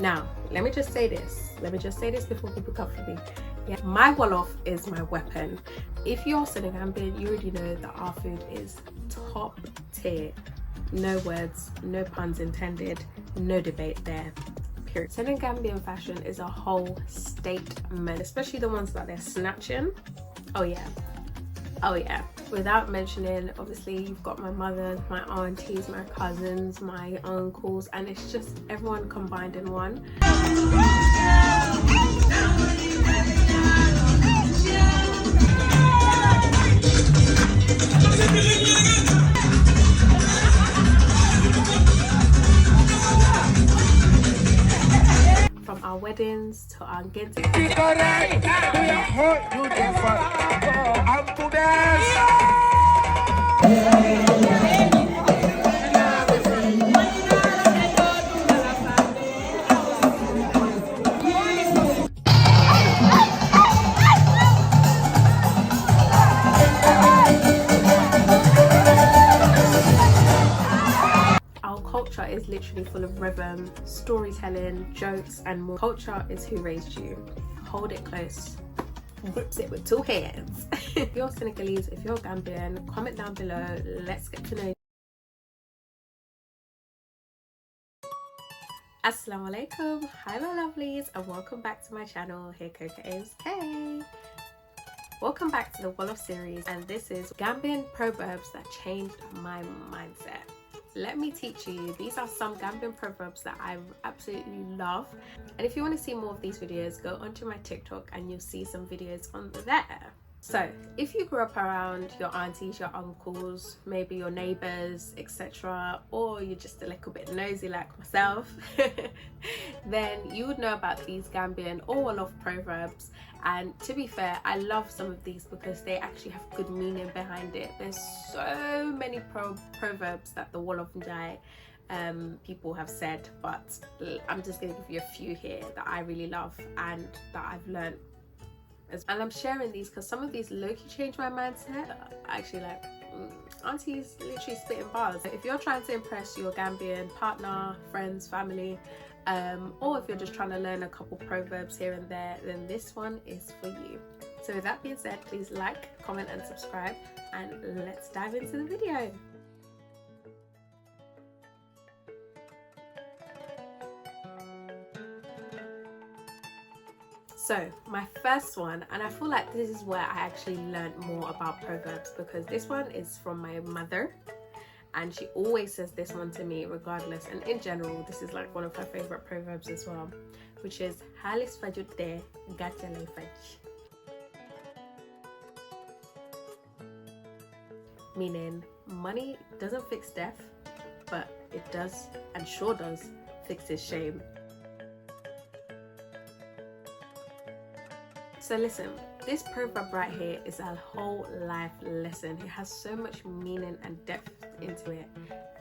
Now, let me just say this before people come for me. Yeah, my Wolof is my weapon. If you're Senegambian, you already know that our food is top tier. No words, no puns intended, no debate there. Period. Senegambian fashion is a whole statement, especially the ones that they're snatching. Oh yeah. Without mentioning, obviously you've got my mother, my aunties, my cousins, my uncles, and it's just everyone combined in one. From our weddings to our get culture is literally full of rhythm, storytelling, jokes, and more. Culture is who raised you. Hold it close. Grips it with 2 hands. If you're Senegalese, if you're Gambian, comment down below. Let's get to know you. Assalamu alaikum. Hi my lovelies, and welcome back to my channel. Here Cocoaimssk. Hey! Welcome back to the Wolof series, and this is Gambian proverbs that changed my mindset. Let me teach you. These are some Gambian proverbs that I absolutely love, and if you want to see more of these videos, go onto my TikTok and you'll see some videos on there. So if you grew up around your aunties, your uncles, maybe your neighbors, etc., or you're just a little bit nosy like myself, then you would know about these Gambian or Wolof proverbs. And to be fair, I love some of these because they actually have good meaning behind it. There's so many proverbs that the Wolof people have said, but I'm just going to give you a few here that I really love and that I've learned. And I'm sharing these because some of these low-key changed my mindset. Actually, like aunties literally spitting bars. If you're trying to impress your Gambian partner, friends, family, or if you're just trying to learn a couple proverbs here and there, then this one is for you. So with that being said, please like, comment and subscribe, and let's dive into the video. So my first one, and I feel like this is where I actually learned more about proverbs, because this one is from my mother and she always says this one to me regardless, and in general this is like one of her favorite proverbs as well, which is Halis fadjude, gacelai fadj. Meaning money doesn't fix death, but it does, and sure does, fixes shame. So listen, this proverb right here is a whole life lesson. It has so much meaning and depth into it.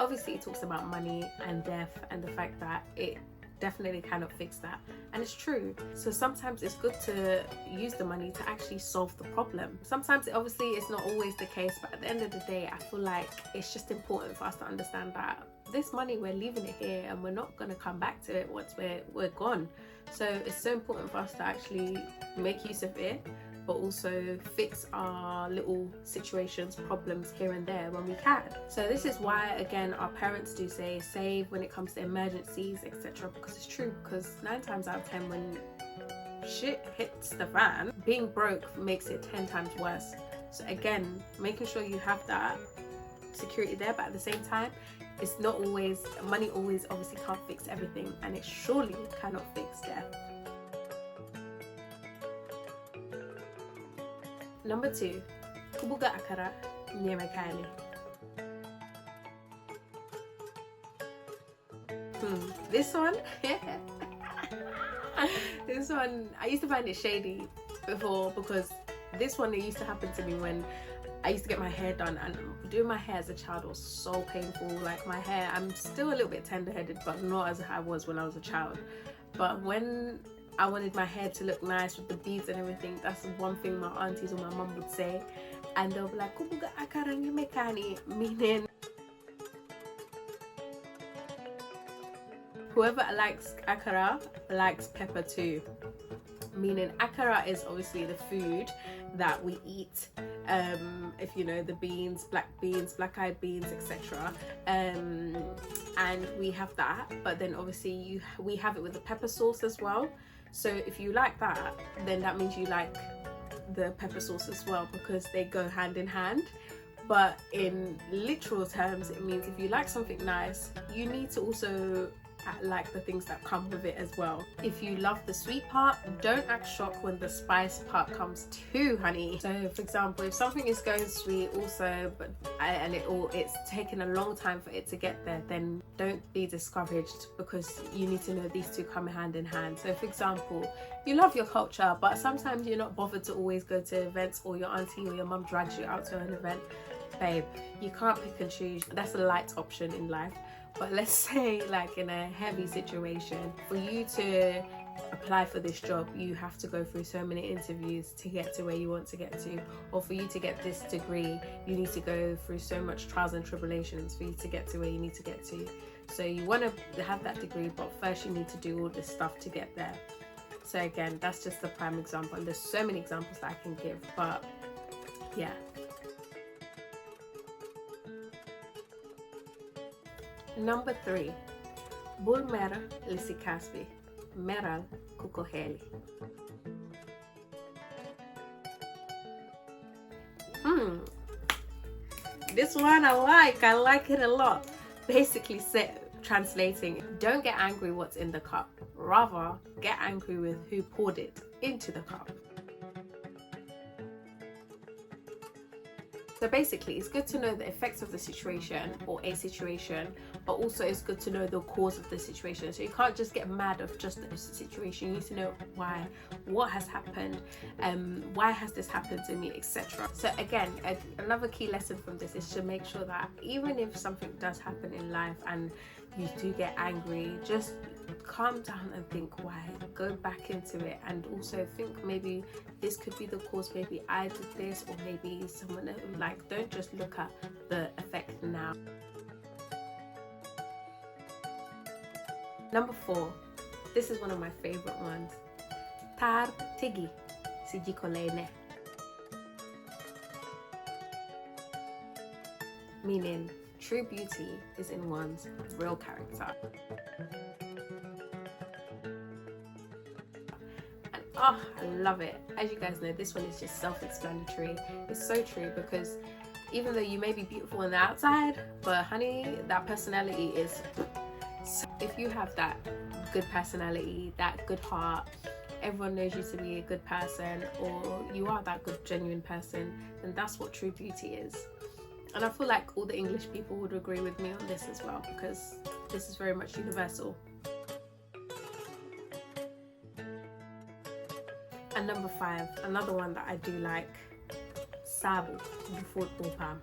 Obviously it talks about money and death and the fact that it definitely cannot fix that, and it's true. So sometimes it's good to use the money to actually solve the problem. Sometimes obviously it's not always the case, but at the end of the day I feel like it's just important for us to understand that this money, we're leaving it here and we're not going to come back to it once we're gone. So it's so important for us to actually make use of it, but also fix our little situations, problems here and there when we can. So this is why, again, our parents do say save when it comes to emergencies, etc., because it's true. Because 9 times out of 10 when shit hits the fan, being broke makes it 10 times worse. So again, making sure you have that security there, but at the same time, it's not always, money always obviously can't fix everything, and it surely cannot fix death. Number 2, kubuga akara, nyeme kani. This one, this one, I used to find it shady before, because this one, it used to happen to me when I used to get my hair done, and doing my hair as a child was so painful. Like my hair, I'm still a little bit tender-headed, but not as I was when I was a child. But when I wanted my hair to look nice with the beads and everything, that's one thing my aunties or my mum would say, and they'll be like, kubuga akara nyeme kani, meaning Whoever likes akara likes pepper too. Meaning akara is obviously the food that we eat, if you know the beans, black-eyed beans, etc. And we have that, but then obviously we have it with the pepper sauce as well. So if you like that, then that means you like the pepper sauce as well, because they go hand in hand. But in literal terms, it means if you like something nice, you need to also like the things that come with it as well. If you love the sweet part, don't act shocked when the spice part comes too, honey. So for example, if something is going sweet also, but it's taken a long time for it to get there, then don't be discouraged, because you need to know these two come hand in hand. So for example, you love your culture, but sometimes you're not bothered to always go to events, or your auntie or your mum drags you out to an event. Babe, you can't pick and choose. That's a light option in life. But let's say like in a heavy situation, for you to apply for this job, you have to go through so many interviews to get to where you want to get to. Or for you to get this degree, you need to go through so much trials and tribulations for you to get to where you need to get to. So you want to have that degree, but first you need to do all this stuff to get there. So again, that's just the prime example, and there's so many examples that I can give, but yeah. Number 3, bul mera lisi kasbi, meral kukoheli. This one I like it a lot. Basically translating, don't get angry what's in the cup, rather get angry with who poured it into the cup. So basically, it's good to know the effects of the situation or a situation, but also it's good to know the cause of the situation. So you can't just get mad of just the situation. You need to know why, what has happened, why has this happened to me, etc. So again, another key lesson from this is to make sure that even if something does happen in life and you do get angry, just calm down and think why. Go back into it, and also think maybe this could be the cause, maybe I did this, or maybe someone else. Like, don't just look at the effect now. Number 4, this is one of my favorite ones. Tar tigi sijikolene. Meaning, true beauty is in one's real character. Oh, I love it. As you guys know, this one is just self-explanatory. It's so true, because even though you may be beautiful on the outside, but honey, that personality is... So if you have that good personality, that good heart, everyone knows you to be a good person, or you are that good, genuine person, then that's what true beauty is. And I feel like all the English people would agree with me on this as well, because this is very much universal. And number 5, another one that I do like, sabu before opam.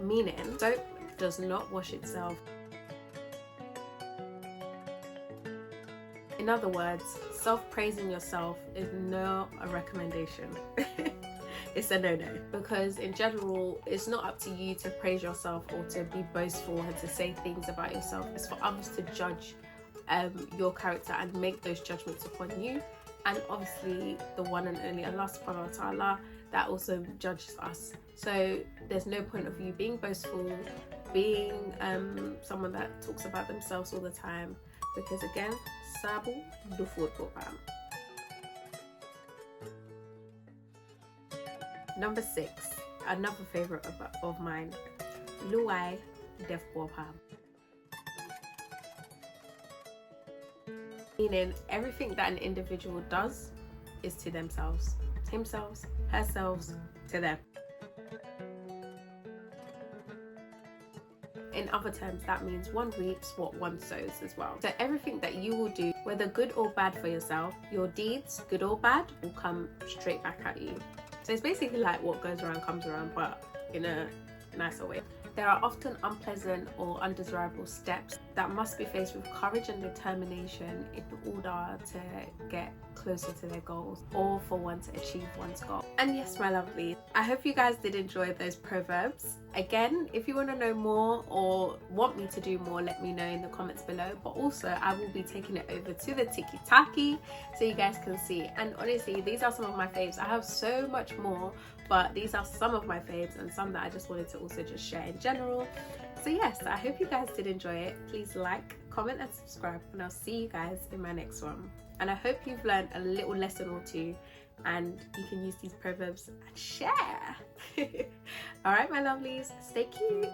Meaning, soap does not wash itself. In other words, self-praising yourself is not a recommendation. It's a no-no, because in general, it's not up to you to praise yourself or to be boastful and to say things about yourself. It's for others to judge your character and make those judgments upon you. And obviously the one and only Allah subhanahu wa ta'ala that also judges us. So there's no point of you being boastful, being someone that talks about themselves all the time, because again, sabu dufut bopam. Number 6, another favorite of mine, luai def bopam. Meaning, everything that an individual does is to themselves, himself, herself, to them. In other terms, that means one reaps what one sows as well. So everything that you will do, whether good or bad for yourself, your deeds, good or bad, will come straight back at you. So it's basically like what goes around comes around, but in a nicer way. There are often unpleasant or undesirable steps that must be faced with courage and determination in order to get closer to their goals or for one to achieve one's goal. And yes, my lovely, I hope you guys did enjoy those proverbs. Again, if you want to know more or want me to do more, let me know in the comments below. But also, I will be taking it over to the TikTok so you guys can see. And honestly, these are some of my faves. I have so much more, but these are some of my faves and some that I just wanted to also just share in general. So yes, I hope you guys did enjoy it. Please like, comment and subscribe, and I'll see you guys in my next one. And I hope you've learned a little lesson or two and you can use these proverbs and share. All right, my lovelies, stay cute.